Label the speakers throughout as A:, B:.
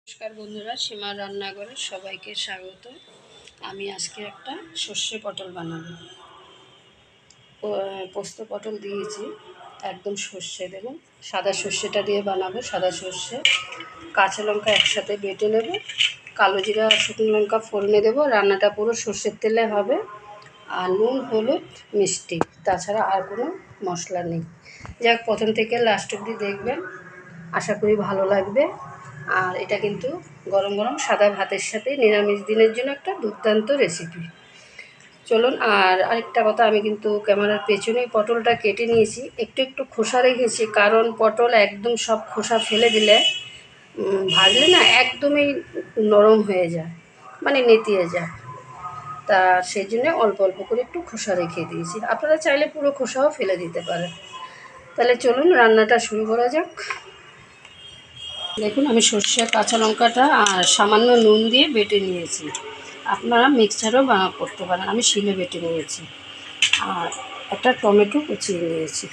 A: নমস্কার বন্ধুরা, সীমার রান্নাঘরে সবাইকে স্বাগত। আমি আজকে একটা সর্ষে পটল বানাবো। পোস্ত পটল দিয়েছি, একদম সর্ষে দেবেন, সাদা সর্ষেটা দিয়ে বানাবো। সাদা সর্ষে, কাঁচা লঙ্কা একসাথে বেটে নেব, কালো জিরা শুকনো লঙ্কা ফোড়নে দেবো। রান্নাটা পুরো সর্ষের তেলে হবে, আর নুন হলুদ মিষ্টি, তাছাড়া আর কোনো মশলা নেই। যাক, প্রথম থেকে লাস্ট অবধি দেখবেন, আশা করি ভালো লাগবে। আর এটা কিন্তু গরম গরম সাদা ভাতের সাথে নিরামিষ দিনের জন্য একটা দুর্দান্ত রেসিপি। চলুন। আর আরেকটা কথা, আমি কিন্তু ক্যামেরার পেছনেই পটলটা কেটে নিয়েছি, একটু একটু খোসা রেখেছি, কারণ পটল একদম সব খোসা ফেলে দিলে ভাজলে না একদমই নরম হয়ে যায়, মানে নেতিয়ে যায়। তা সেই জন্য অল্প অল্প করে একটু খোসা রেখে দিয়েছি। আপনারা চাইলে পুরো খোসাও ফেলে দিতে পারেন। তাহলে চলুন রান্নাটা শুরু করা যাক। দেখুন, আমি সর্ষে কাঁচা লঙ্কাটা আর সামান্য নুন দিয়ে বেটে নিয়েছি। আপনারা মিক্সচারও করতে পারেন, আমি শিলে বেটে নিয়েছি। আর একটা টমেটো কুচিয়ে নিয়েছি।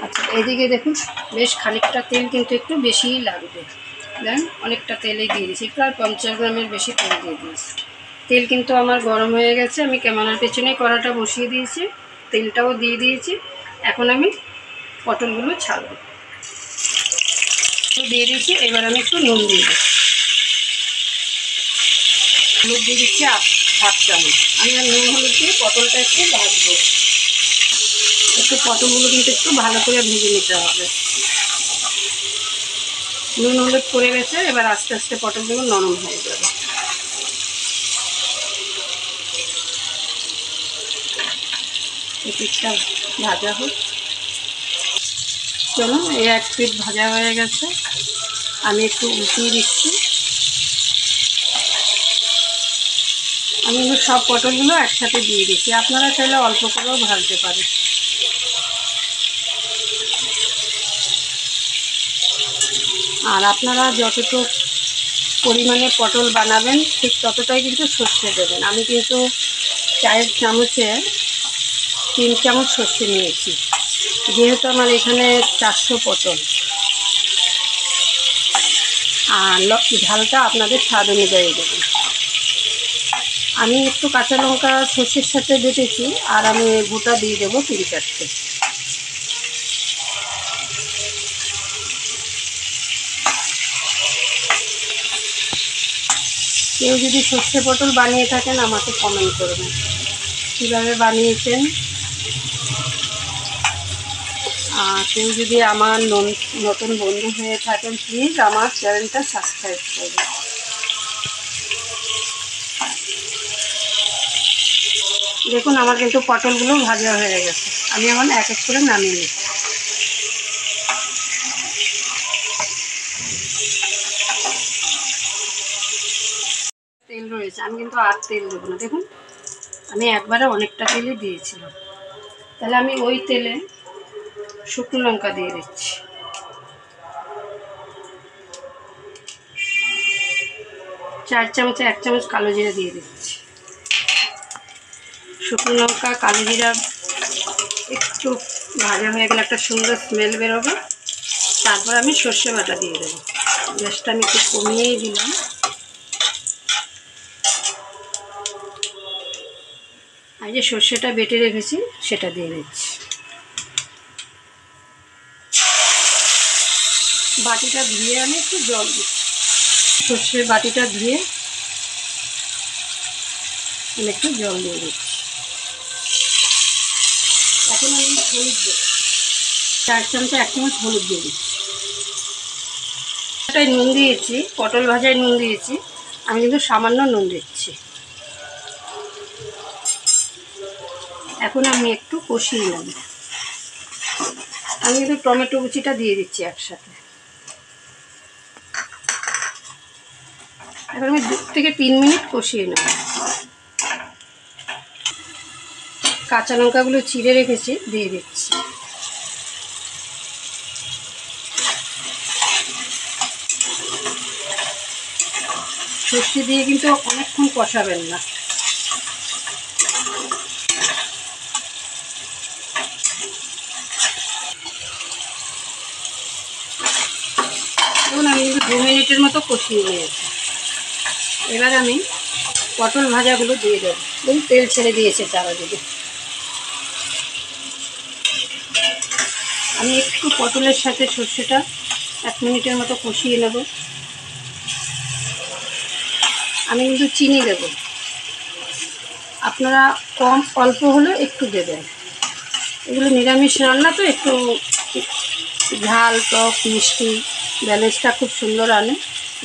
A: আচ্ছা, এদিকে দেখুন, বেশ খানিকটা তেল কিন্তু একটু বেশিই লাগবে। দেন অনেকটা তেলেই দিয়ে দিয়েছি, প্রায় 50 গ্রামের বেশি তেল দিয়ে দিয়েছি। তেল কিন্তু আমার গরম হয়ে গেছে, আমি ক্যামেরার পেছনে কড়াটা বসিয়ে দিয়েছি, তেলটাও দিয়ে দিয়েছি। এখন আমি পটলগুলো ছাড়বো, দিয়ে দিচ্ছি। এবার আমি একটু নুন দিয়ে দিচ্ছি, হলুদ দিয়ে দিচ্ছি হাফ চামচ। আমি আর নুন হলুদ দিয়ে পটলটা একটু ভাজবো। একটু পটলগুলো কিন্তু একটু ভালো করে ভেজে নিতে হবে। নুন হলুদ পড়ে গেছে, এবার আস্তে আস্তে পটলগুলো নরম হয়ে যাবে। এপিঠটা ভাজা হোক। চলুন, এই এক পিঠ ভাজা হয়ে গেছে, আমি একটু উল্টিয়ে দিচ্ছি। আমি কিন্তু সব পটলগুলো একসাথে দিয়ে দিচ্ছি, আপনারা চাইলে অল্প করেও ভাজতে পারেন। আর আপনারা যতটুকু পরিমাণে পটল বানাবেন ঠিক ততটাই কিন্তু সর্ষে দেবেন। আমি কিন্তু চায়ের চামচে 3 চামচ সর্ষে নিয়েছি, যেহেতু আমার এখানে 400 পটল। আর ঝালটা আপনাদের স্বাদ অনুযায়ী দেবেন। আমি একটু কাঁচা লঙ্কা সর্ষের সাথে বেটেছি, আর আমি গোটা দিয়ে দেবো 3-4টে। কেউ যদি সর্ষে পটল বানিয়ে থাকেন আমাকে কমেন্ট করবেন কীভাবে বানিয়েছেন। আর কেউ যদি আমার নতুন বন্ধু হয়ে থাকেন, প্লিজ আমার চ্যানেলটা সাবস্ক্রাইব করবেন। দেখুন, আমার কিন্তু পটলগুলো ভাজা হয়ে গেছে, আমি এখন এক এক করে নামিয়ে নিচ্ছি। তেল রয়েছে, আমি কিন্তু আর তেল দেবো না। দেখুন, আমি একবারে অনেকটা তেলই দিয়েছিলাম। তাহলে আমি ওই তেলে শুকনো লঙ্কা দিয়ে দিচ্ছি, 4 চামচে 1 চামচ কালো জিরা দিয়ে দিচ্ছি। শুকনো লঙ্কা কালো জিরা একটু ভাজা হয়ে গেলে একটা সুন্দর স্মেল বেরোবে। তারপর আমি সর্ষে বাটা দিয়ে দেবো। গ্যাসটা আমি একটু কমিয়েই দিলাম। আর যে সর্ষেটা বেটে রেখেছি সেটা দিয়ে দিচ্ছি। বাটিটা ধুয়ে আমি একটু জল দিচ্ছি। সর্ষের বাটিটা ধুয়ে আমি একটু জল দিয়ে দিচ্ছি। এখন আমি হলুদ দেব, 4 চামচে 1 চামচ হলুদ দিয়ে দিচ্ছি। নুন দিয়েছি, পটল ভাজায় নুন দিয়েছি, আমি কিন্তু সামান্য নুন দিচ্ছি। এখন আমি একটু কষিয়ে নেব। আমি কিন্তু টমেটো কুচিটা দিয়ে দিচ্ছি একসাথে। এখন আমি 2 থেকে 3 মিনিট কষিয়ে নেব। কাঁচা লঙ্কাগুলো চিড়ে রেখেছি, দিয়ে দিচ্ছি। সর্ষে দিয়ে কিন্তু অনেকক্ষণ কষাবেন না। দেখুন, আমি কিন্তু 2 মিনিটের মতো মতো কষিয়ে নিয়েছি। এবার আমি পটল ভাজাগুলো দিয়ে দেবো। দেখুন তেল ছেড়ে দিয়েছে চারিদিকে। আমি একটু পটলের সাথে সর্ষেটা 1 মিনিটের মতো কষিয়ে নেব। আমি কিন্তু চিনি দেব, আপনারা কম অল্প হলেও একটু দেবেন। এগুলো নিরামিষ রান্না তো একটু ঝাল টক মিষ্টি ব্যালেন্সটা খুব সুন্দর আনে।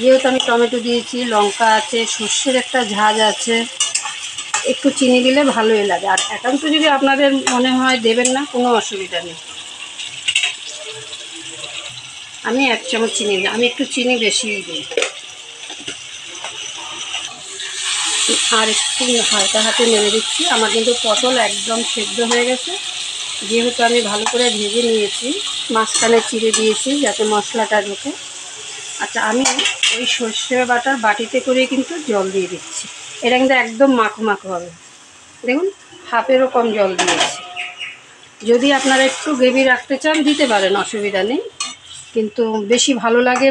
A: যেহেতু আমি টমেটো দিয়েছি, লঙ্কা আছে, সর্ষের একটা ঝাঁজ আছে, একটু চিনি দিলে ভালোই লাগে। আর একান্ত যদি আপনাদের মনে হয় দেবেন না, কোনো অসুবিধা নেই। আমি 1 চামচ চিনি দিই, আমি একটু চিনি বেশিই দিই। আর একটু হালকা হাতে নেড়ে দিচ্ছি। আমার কিন্তু পটল একদম সেদ্ধ হয়ে গেছে, যেহেতু আমি ভালো করে ভেজে নিয়েছি, মাঝখানে চিড়ে দিয়েছি যাতে মশলাটা ঢোকে। আচ্ছা, আমি ওই সর্ষে বাটার বাটিতে করে কিন্তু জল দিয়ে দিচ্ছি। এটা কিন্তু একদম মাখো মাখো হবে। দেখুন হাফেরও কম জল দিয়েছি। যদি আপনারা একটু গ্রেভি রাখতে চান দিতে পারেন, অসুবিধা নেই, কিন্তু বেশি ভালো লাগে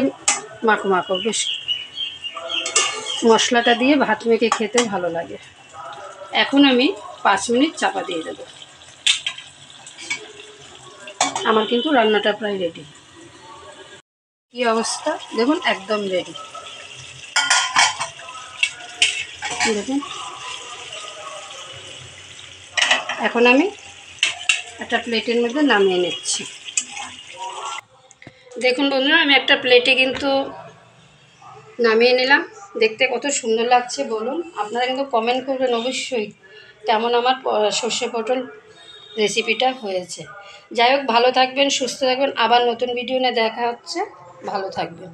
A: মাখো মাখো। বেশ মশলাটা দিয়ে ভাত মেখে খেতে ভালো লাগে। এখন আমি 5 মিনিট চাপা দিয়ে দেবো। আমার কিন্তু রান্নাটা প্রায় রেডি। কি অবস্থা দেখুন, একদম রেডি। দেখুন এখন আমি একটা প্লেটের মধ্যে নামিয়ে নিচ্ছি। দেখুন বন্ধুরা, আমি একটা প্লেটে কিন্তু নামিয়ে নিলাম। দেখতে কত সুন্দর লাগছে বলুন। আপনারা কিন্তু কমেন্ট করবেন অবশ্যই কেমন আমার সর্ষে পটল রেসিপিটা হয়েছে। যাই হোক, ভালো থাকবেন, সুস্থ থাকবেন। আবার নতুন ভিডিও নিয়ে দেখা হচ্ছে। ভালো থাকবেন।